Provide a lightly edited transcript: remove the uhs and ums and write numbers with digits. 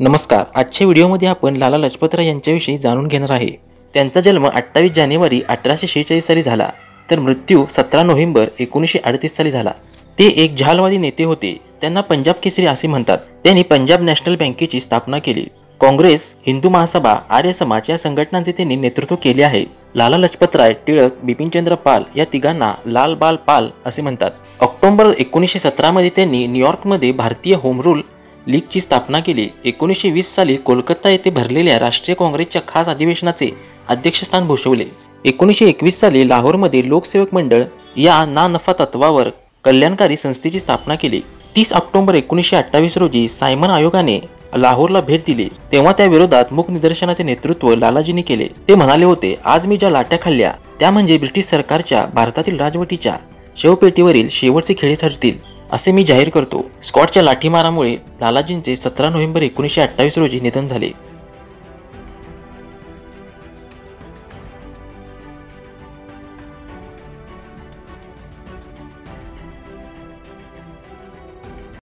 नमस्कार. आजच्या व्हिडिओमध्ये आपण लाला लजपतराय यांच्याविषयी जाणून घेणार आहे. त्यांचा जन्म 28 जानेवारी 1846 साली झाला तर मृत्यू 17 नोव्हेंबर 1938 साली झाला. ते एक झालवादी नेते होते. त्यांना पंजाब केसरी असे म्हणतात. त्यांनी पंजाब नॅशनल बँकेची स्थापना केली. काँग्रेस, हिंदू महासभा, आर्य समाज या संघटनांचे त्यांनी नेतृत्व केले आहे. लाला लजपतराय, टिळक, बिपिनचंद्र पाल या तिघांना लाल बाल पाल असे म्हणतात. ऑक्टोबर 1917 मध्ये त्यांनी न्यूयॉर्कमध्ये भारतीय होम रूल लीगची स्थापना केली. 1920 साली कोलकाता येथे भरलेल्या राष्ट्रीय काँग्रेसच्या खास अधिवेशनाचे अध्यक्षस्थान भूषवले. 1921 साली लाहोरमध्ये लोकसेवक मंडळ या ना नफा तत्वावर कल्याणकारी संस्थेची स्थापना केली. 30 ऑक्टोबर 1928 रोजी सायमन आयोगाने लाहोरला भेट दिली. तेव्हा त्या विरोधात मूक निदर्शनाचे नेतृत्व लालाजींनी केले. ते म्हणाले होते, आज मी ज्या लाट्या खाल्ल्या त्या म्हणजे ब्रिटिश सरकारच्या भारतातील राजवटीच्या शवपेटीवरील शेवटचे खेळ ठरतील असे मी जाहीर करतो. स्कॉटच्या लाठीमारामुळे लालाजींचे 17 नोव्हेंबर 1928 रोजी निधन झाले.